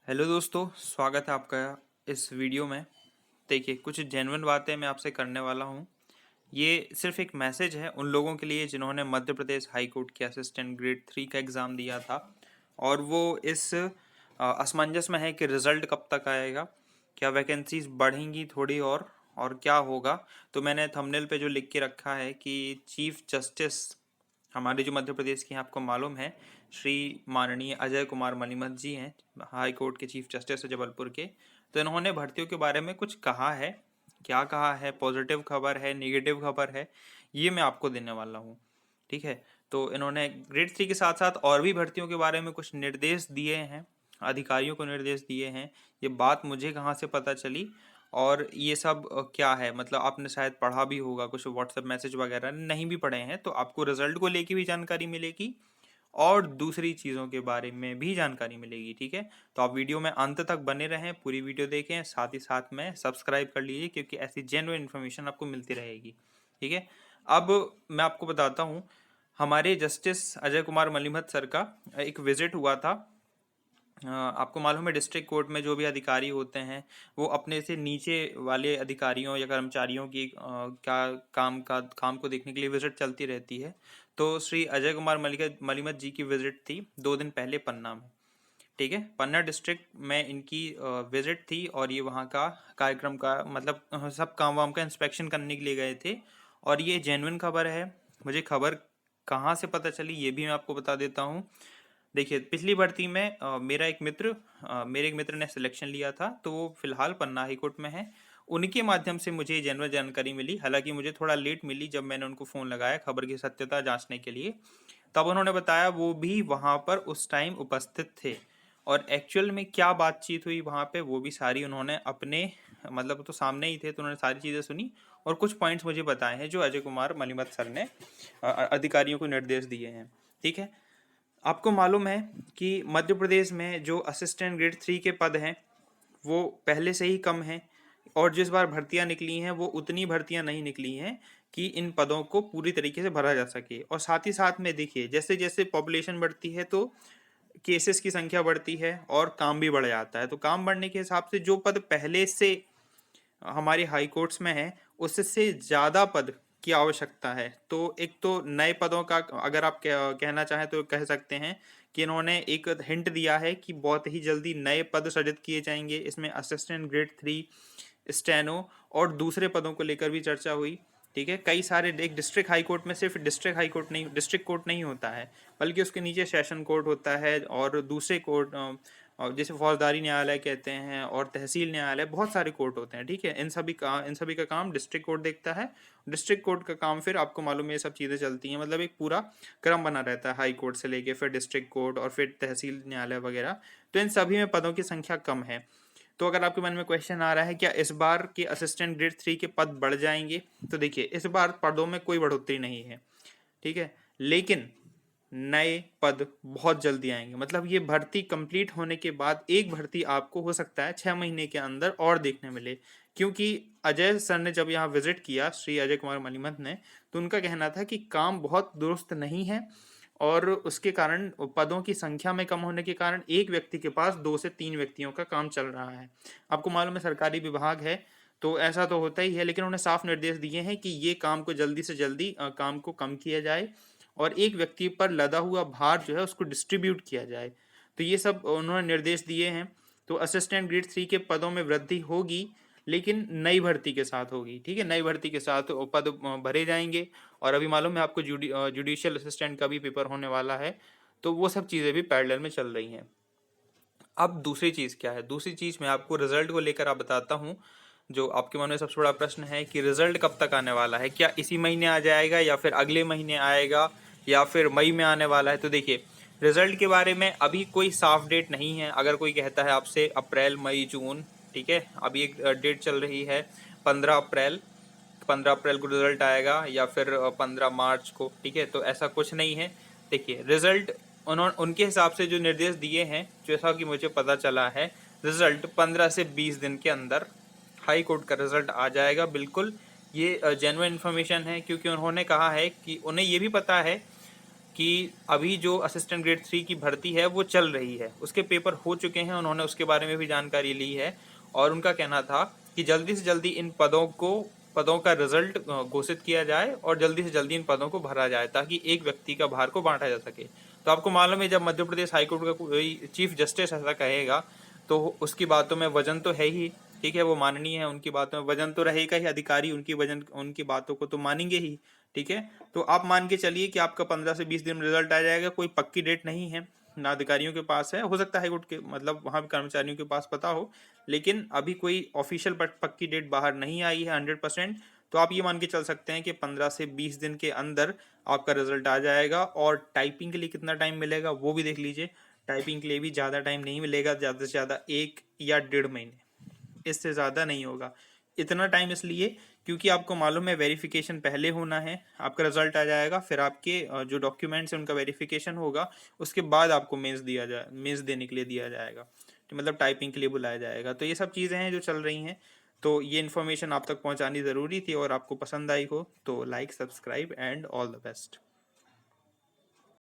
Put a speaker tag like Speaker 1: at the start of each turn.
Speaker 1: Hello दोस्तों, स्वागत है आपका इस वीडियो में। देखिए, कुछ जेन्युइन बातें मैं आपसे करने वाला हूँ। ये सिर्फ एक मैसेज है उन लोगों के लिए जिन्होंने मध्य प्रदेश हाई कोर्ट के असिस्टेंट ग्रेड 3 का एग्ज़ाम दिया था और वो इस असमंजस में है कि रिज़ल्ट कब तक आएगा, क्या वैकेंसीज बढ़ेंगी थोड़ी और क्या होगा। तो मैंने थंबनेल पे जो लिख के रखा है कि चीफ जस्टिस हमारे जो मध्य प्रदेश के हैं, आपको मालूम है, श्री माननीय अजय कुमार मलिमथ जी हैं, हाई कोर्ट के चीफ जस्टिस है जबलपुर के। तो इन्होंने भर्तियों के बारे में कुछ कहा है। क्या कहा है, पॉजिटिव खबर है, नेगेटिव खबर है, ये मैं आपको देने वाला हूँ। ठीक है। तो इन्होंने ग्रेड 3 के साथ साथ और भी भर्तियों के बारे में कुछ निर्देश दिए हैं, अधिकारियों को निर्देश दिए हैं। ये बात मुझे कहाँ से पता चली और ये सब क्या है, मतलब आपने शायद पढ़ा भी होगा, कुछ व्हाट्सएप मैसेज वगैरह नहीं भी पढ़े हैं तो आपको रिजल्ट को लेके भी जानकारी मिलेगी और दूसरी चीज़ों के बारे में भी जानकारी मिलेगी। ठीक है। तो आप वीडियो में अंत तक बने रहें, पूरी वीडियो देखें, साथ ही साथ में सब्सक्राइब कर लीजिए क्योंकि ऐसी जेन्युइन इन्फॉर्मेशन आपको मिलती रहेगी। ठीक है। अब मैं आपको बताता हूँ, हमारे जस्टिस अजय कुमार मलिमथ सर का एक विजिट हुआ था। आपको मालूम है, डिस्ट्रिक्ट कोर्ट में जो भी अधिकारी होते हैं वो अपने से नीचे वाले अधिकारियों या कर्मचारियों की क्या काम को देखने के लिए विजिट चलती रहती है। तो श्री अजय कुमार मलिमथ जी की विजिट थी 2 दिन पहले पन्ना में। ठीक है, पन्ना डिस्ट्रिक्ट में इनकी विजिट थी और ये वहाँ का कार्यक्रम का मतलब सब काम वाम का इंस्पेक्शन करने के लिए गए थे। और ये जेन्युइन खबर है। मुझे खबर कहाँ से पता चली ये भी मैं आपको बता देता हूँ। देखिए, पिछली भर्ती में मेरे एक मित्र ने सिलेक्शन लिया था, तो वो फिलहाल पन्ना हाई कोर्ट में है। उनके माध्यम से मुझे जेन्युइन जानकारी मिली, हालांकि मुझे थोड़ा लेट मिली जब मैंने उनको फ़ोन लगाया खबर की सत्यता जांचने के लिए। तब उन्होंने बताया वो भी वहाँ पर उस टाइम उपस्थित थे और एक्चुअल में क्या बातचीत हुई वहाँ पे वो भी सारी उन्होंने अपने मतलब तो सामने ही थे, तो उन्होंने सारी चीज़ें सुनी और कुछ पॉइंट्स मुझे बताए हैं जो अजय कुमार मलिमथ सर ने अधिकारियों को निर्देश दिए हैं। ठीक है। आपको मालूम है कि मध्य प्रदेश में जो असिस्टेंट ग्रेड 3 के पद हैं वो पहले से ही कम हैं और जिस बार भर्तियां निकली हैं वो उतनी भर्तियां नहीं निकली हैं कि इन पदों को पूरी तरीके से भरा जा सके। और साथ ही साथ में देखिए, जैसे जैसे पॉपुलेशन बढ़ती है तो केसेस की संख्या बढ़ती है और काम भी बढ़ जाता है। तो काम बढ़ने के हिसाब से जो पद पहले से हमारी हाई कोर्ट्स में है उससे ज़्यादा पद की आवश्यकता है। तो एक तो नए पदों का अगर आप कहना चाहें तो कह सकते हैं कि इन्होंने एक हिंट दिया है कि बहुत ही जल्दी नए पद सृजित किए जाएंगे। इसमें असिस्टेंट ग्रेड 3, स्टेनो और दूसरे पदों को लेकर भी चर्चा हुई। ठीक है। कई सारे, एक डिस्ट्रिक्ट हाई कोर्ट में सिर्फ डिस्ट्रिक्ट कोर्ट नहीं होता है, बल्कि उसके नीचे सेशन कोर्ट होता है और दूसरे कोर्ट और जैसे फौजदारी न्यायालय कहते हैं और तहसील न्यायालय, बहुत सारे कोर्ट होते हैं। ठीक है। इन सभी का काम डिस्ट्रिक्ट कोर्ट देखता है। डिस्ट्रिक्ट कोर्ट का काम फिर आपको मालूम है ये सब चीज़ें चलती हैं, मतलब एक पूरा क्रम बना रहता है, हाई कोर्ट से लेके फिर डिस्ट्रिक्ट कोर्ट और फिर तहसील न्यायालय वगैरह। तो इन सभी में पदों की संख्या कम है। तो अगर आपके मन में क्वेश्चन आ रहा है क्या इस बार के असिस्टेंट ग्रेड 3 के पद बढ़ जाएंगे, तो देखिए, इस बार पदों में कोई बढ़ोतरी नहीं है। ठीक है। लेकिन नए पद बहुत जल्दी आएंगे, मतलब ये भर्ती कंप्लीट होने के बाद एक भर्ती आपको हो सकता है 6 महीने के अंदर और देखने मिले। क्योंकि अजय सर ने जब यहाँ विजिट किया, श्री अजय कुमार मलिमथ ने, तो उनका कहना था कि काम बहुत दुरुस्त नहीं है और उसके कारण पदों की संख्या में कम होने के कारण एक व्यक्ति के पास 2 से 3 व्यक्तियों का काम चल रहा है। आपको मालूम है सरकारी विभाग है तो ऐसा तो होता ही है, लेकिन उन्होंने साफ निर्देश दिए हैं कि ये काम को जल्दी से जल्दी काम को कम किया जाए और एक व्यक्ति पर लदा हुआ भार जो है उसको डिस्ट्रीब्यूट किया जाए। तो ये सब उन्होंने निर्देश दिए हैं। तो असिस्टेंट ग्रेड 3 के पदों में वृद्धि होगी, लेकिन नई भर्ती के साथ होगी। ठीक है। नई भर्ती के साथ पद भरे जाएंगे और अभी मालूम है आपको जुडिशियल असिस्टेंट का भी पेपर होने वाला है। तो वो सब चीज़ें भी पैरेलल में चल रही हैं। अब दूसरी चीज़ क्या है, दूसरी चीज़ मैं आपको रिजल्ट को लेकर आप बताता हूँ। जो आपके मन में सबसे बड़ा प्रश्न है कि रिजल्ट कब तक आने वाला है, क्या इसी महीने आ जाएगा या फिर अगले महीने आएगा या फिर मई में आने वाला है। तो देखिए, रिजल्ट के बारे में अभी कोई साफ डेट नहीं है। अगर कोई कहता है आपसे अप्रैल, मई, जून, ठीक है, अभी एक डेट चल रही है 15 अप्रैल, 15 अप्रैल को रिजल्ट आएगा या फिर 15 मार्च को। ठीक है। तो ऐसा कुछ नहीं है। देखिए, रिजल्ट उन्होंने उनके हिसाब से जो निर्देश दिए हैं, जैसा कि मुझे पता चला है, रिजल्ट 15 से 20 दिन के अंदर हाई कोर्ट का रिजल्ट आ जाएगा। बिल्कुल ये जेन्युइन इन्फॉर्मेशन है, क्योंकि उन्होंने कहा है कि उन्हें ये भी पता है कि अभी जो असिस्टेंट ग्रेड 3 की भर्ती है वो चल रही है, उसके पेपर हो चुके हैं, उन्होंने उसके बारे में भी जानकारी ली है। और उनका कहना था कि जल्दी से जल्दी इन पदों का रिजल्ट घोषित किया जाए और जल्दी से जल्दी इन पदों को भरा जाए, ताकि एक व्यक्ति का भार को बांटा जा सके। तो आपको मालूम है, जब मध्य प्रदेश हाईकोर्ट का कोई चीफ जस्टिस ऐसा कहेगा तो उसकी बातों में वजन तो है ही, ठीक है, वो माननीय है, उनकी बातों में वजन तो रहेगा ही, अधिकारी उनकी बातों को तो मानेंगे ही। ठीक है, तो आप मान के चलिए कि आपका 15 से 20 दिन में रिजल्ट आ जाएगा। कोई पक्की डेट नहीं है, ना अधिकारियों के पास है, हो सकता है हाईकोर्ट के मतलब वहां भी कर्मचारियों के पास पता हो, लेकिन अभी कोई ऑफिशियल पक्की डेट बाहर नहीं आई है 100%। तो आप ये मान के चल सकते हैं कि 15 से 20 दिन के अंदर आपका रिजल्ट आ जाएगा। और टाइपिंग के लिए कितना टाइम मिलेगा वो भी देख लीजिए। टाइपिंग के लिए भी ज़्यादा टाइम नहीं मिलेगा, ज़्यादा से ज़्यादा 1 या 1.5 महीने, इससे ज़्यादा नहीं होगा। इतना टाइम इसलिए क्योंकि आपको मालूम है वेरिफिकेशन पहले होना है, आपका रिजल्ट आ जाएगा, फिर आपके जो डॉक्यूमेंट्स हैं उनका वेरिफिकेशन होगा, उसके बाद आपको मेंस देने के लिए दिया जाएगा, तो मतलब टाइपिंग के लिए बुलाया जाएगा। तो ये सब चीज़ें हैं जो चल रही हैं। तो ये इन्फॉर्मेशन आप तक पहुंचानी ज़रूरी थी, और आपको पसंद आई हो तो like, subscribe and all the best.